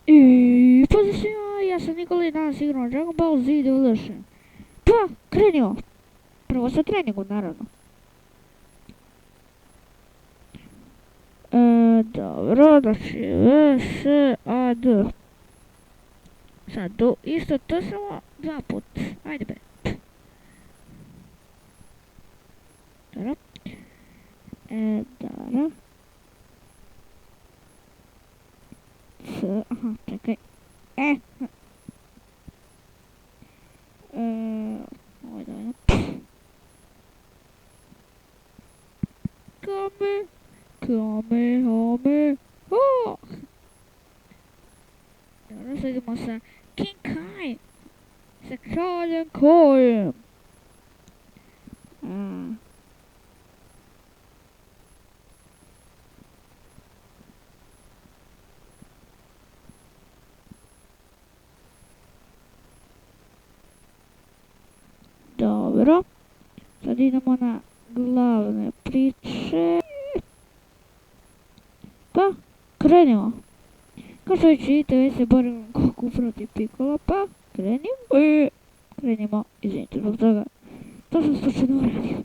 I pozdrav svima, ja sam Nikola i danas igramo Dragon Ball Z Evolution. Pa, krenimo. Prvo sa treningom, naravno. Dobro, znači VSAD. Sad, isto to samo dva put. Ajde be. Dobro. Dobro. Aha, čekaj. Ovo je dovoljno. Kame. Oh! Dobro, sad idemo sa King Kai. Sa kraljem Kajem. Dobro. Sad idemo na glavne priče. Pa, krenimo. Kao što već vidite, već se borimo Goku protiv Piccolo, pa krenimo. Izvinite zbog toga. To sam slučajno uradio.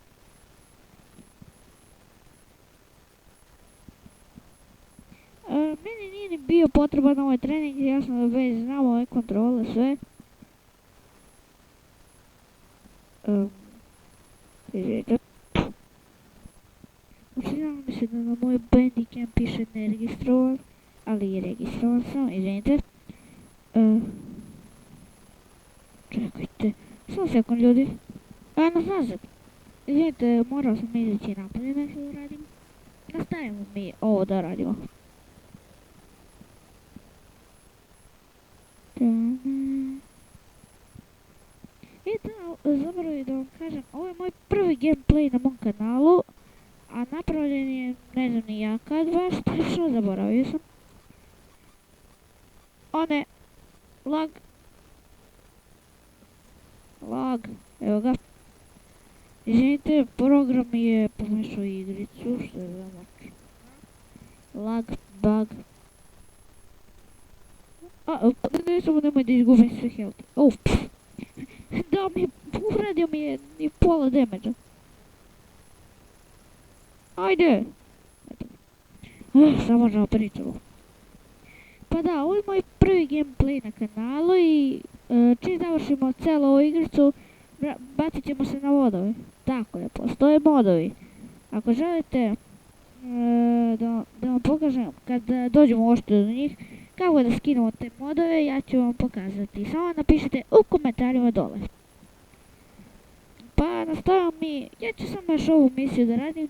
Meni nije ni bio potreban ovaj trening, ja sam već znao ove kontrole, sve. Izvinite. Učinjamo mi se da na moj Bandicam piše neregistrovan, ali je registrovan sam, izvinite. Čekajte, samo sekund ljudi. Nazad. Izvinite, morao sam izaći napolje nešto da radim. Nastavimo mi ovo da radimo. I da, zaboravim da vam kažem, ovo je moj prvi gameplay na mom kanalu, a napravljen je, ne znam ni ja kad baš, točno zaboravio sam. Lag, evo ga. Izvinite, program mi je pomešao igricu, što je veoma lag, bug. Samo nemoj da izgubim sve health. Da uradio mi je ni pola damage-a. Ajde! Samo da pričamo. Pa da, ovo je moj prvi gameplay na kanalu i čim završimo celu ovu igricu, bacit ćemo se na vodove. Tako je, postoje modovi. Ako želite da vam pokažem kad dođemo uopšte do njih, kako da skinemo te modove, ja ću vam pokazati. Samo napišite u komentarima dole. Pa nastavimo mi, ja ću samo još ovu misiju da radim.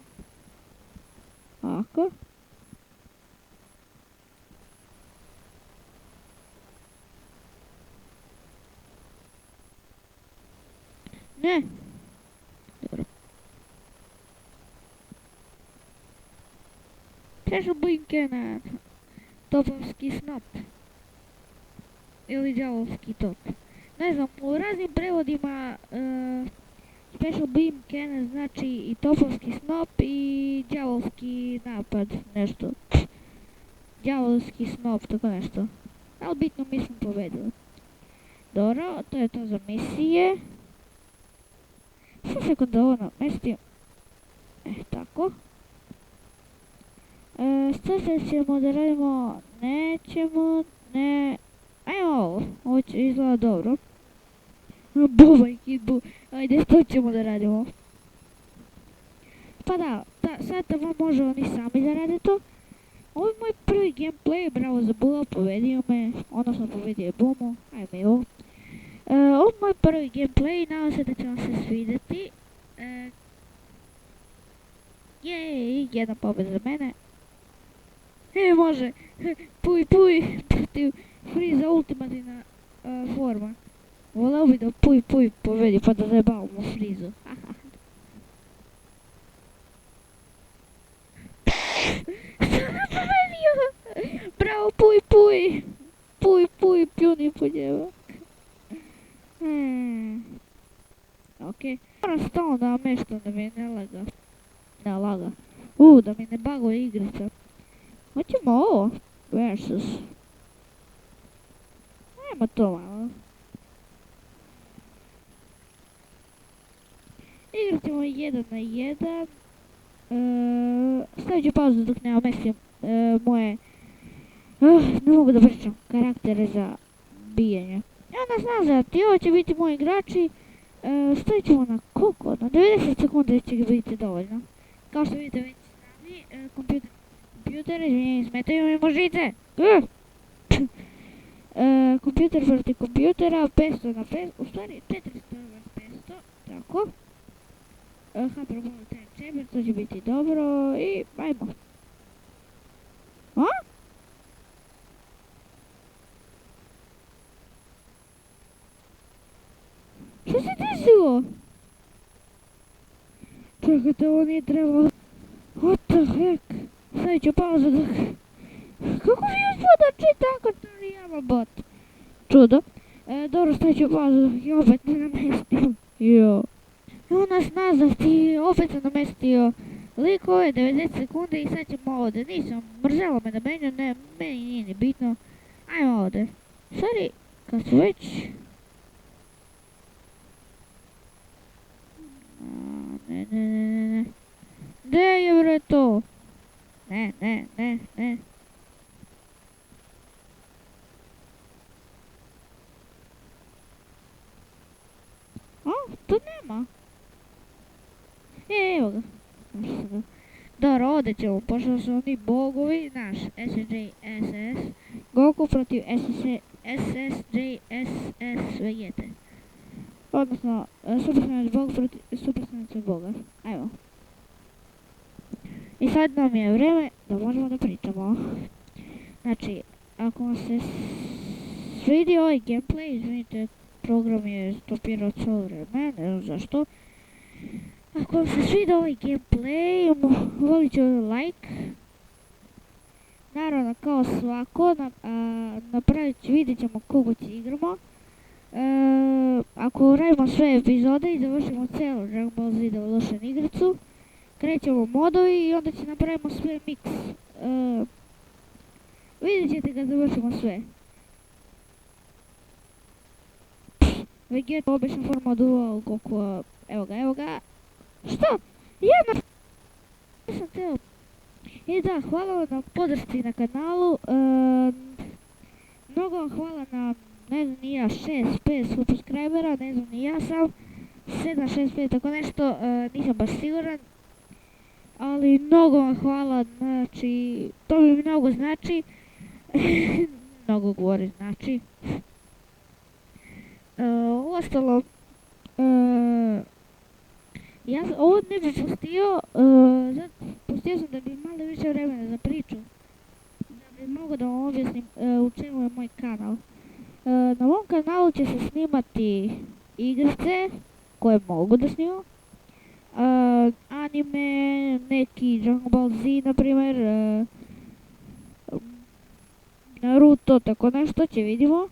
Ako. Ne. Dobro. Special Blinkena. Topovski snop. Ili đavolski top. Ne znam, u raznim prevodima Special Beam Cannon znači i topovski snop i đavolski napad, nešto. Đavolski snop, tako nešto. Ali bitno mi smo pobedili. Dobro, to je to za misije. Sad sekund da ovo namestim. Tako. Sad ćemo da radimo, ajmo ovo će izgleda dobro. Bubaj Kid, ajde to ćemo da radimo. Pa da, sad vam može oni sami da rade to. Ovo je moj prvi gameplay, bravo za Bula, povedio me, odnosno povedio je Bumu, ajme i ovo. Ovo je moj prvi gameplay, nadam se da će vam se svidjeti. Jej, jedna pobjeda za mene. Može, puj, protiv Frieza ultimativna forma. Voleo bi da puj pobedi pa da zajebavamo Friezu. Sam pobedio! Bravo, puj, pljuni po njeva. Okej. Moram stalno da nameštam da mi ne laga. Da mi ne baguje igrica. Hoćemo ovo. Versus. samo to malo. Igrat ćemo 1 na 1. Stavit ću pauzu dok ne namestim moje... ne mogu da pričam karaktere za bijenje. Evo nas nazad, i ovo će biti moji igrači. Stavit ćemo na koliko? Na 90 sekundi će biti dovoljno. Kao što vidite već s nami, kompjuter, izvinjeni, smetaju mi možice. Kompjuter protiv kompjutera, 500 na 500, u stvari 400 na 500, tako. Hypermobile Chamber, to će biti dobro i ajmo. A? Što se desilo? Čekajte, ovo nije trebalo. What the heck? Stavit ću pauzu dok... Kako vi uspadači tako Toriyama bot? Čudo. Dobro, stavit ću pauzu dok je opet ne namestim. Jo. Evo nas nazad i opet sam namestio likove, 90 sekundi i sad ćemo ovdje. Nisam, mrzelo me da menjam, ne, meni nije ni bitno. Ajmo ovdje. Sorry, kad su već... Ne. Gdje je bre to? Ne. A, to nema. Evo ga. Dobro, ovdje ćemo, pošto su oni bogovi, naš SSJSS, Goku protiv SSJSS Vegete. Odnosno, Super Saiyan Bog protiv Super Saiyan Boga. Ajmo. I sad nam je vreme da možemo da pričamo. Znači, ako vam se svidio ovaj gameplay, izvinite, program je stopirao cijelo vreme, ne znam zašto. Ako vam se svidio ovaj gameplay, volit ću like. Naravno, kao svako, vidjet ćemo koliko će igramo. Ako radimo sve epizode i završimo cijelu Dragon Ball Z Evolution igricu, krećemo modovi i onda će napravimo sve mix. Vidjet ćete kad završimo sve. Vegeta obična forma duo Goku, evo ga. Što? Nisam teo. I da, hvala vam na podršci na kanalu. Mnogo vam hvala na, ne znam ni ja, 6-5 subscribera, ne znam ni ja sam. 7-6-5, tako nešto, nisam baš siguran. Ali mnogo vam hvala, znači, to mi mnogo znači. Mnogo govori znači. Ostalo, ja ovo ne bih pustio sam da bi malo više vremena za priču. Da bi mogo da vam objasnim u čemu je moj kanal. Na mom kanalu će se snimati igrice koje mogu da snimam. Anime, neki Dragon Ball Z, na primjer. Naruto, tako nešto će vidimo.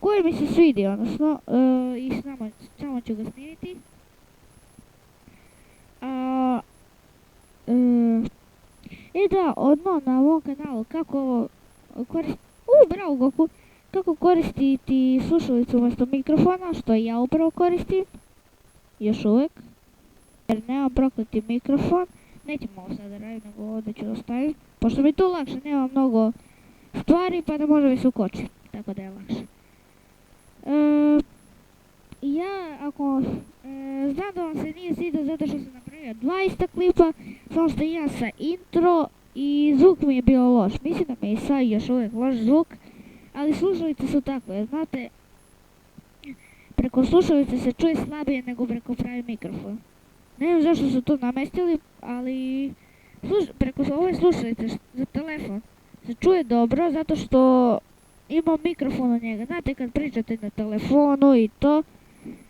Koje mi se svidi, odnosno, i samo ću ga snimiti. I da, odmah na ovom kanalu kako koristiti, bravo Goku, kako koristiti slušalicu umjesto mikrofona, što ja upravo koristim, još uvijek, jer nemam prokleti mikrofon, nećemo ovo sada raditi, nego ovdje ću ostaviti, pošto mi je tu lakše, nema mnogo stvari, pa da može mi se ukoči, tako da je lakše. Ja, ako znam da vam se nije svidio zato što sam napravio 2 klipa, samo što jedan sa intro i zvuk mi je bio loš. Mislim da mi je sad još uvijek loš zvuk, ali slušalice su takve, znate, preko slušalice se čuje slabije nego preko pravi mikrofon. Ne znam zašto su to namestili, ali preko ove slušalice za telefon se čuje dobro zato što ima mikrofon u njega. Znate kad pričate na telefonu i to,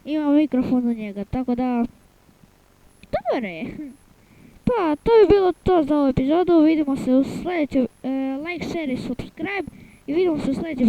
ima mikrofon u njega, tako da... Dobro je. Pa, to bi bilo to za ovu epizodu, vidimo se u sljedećoj, like, share i subscribe i vidimo se u sljedećoj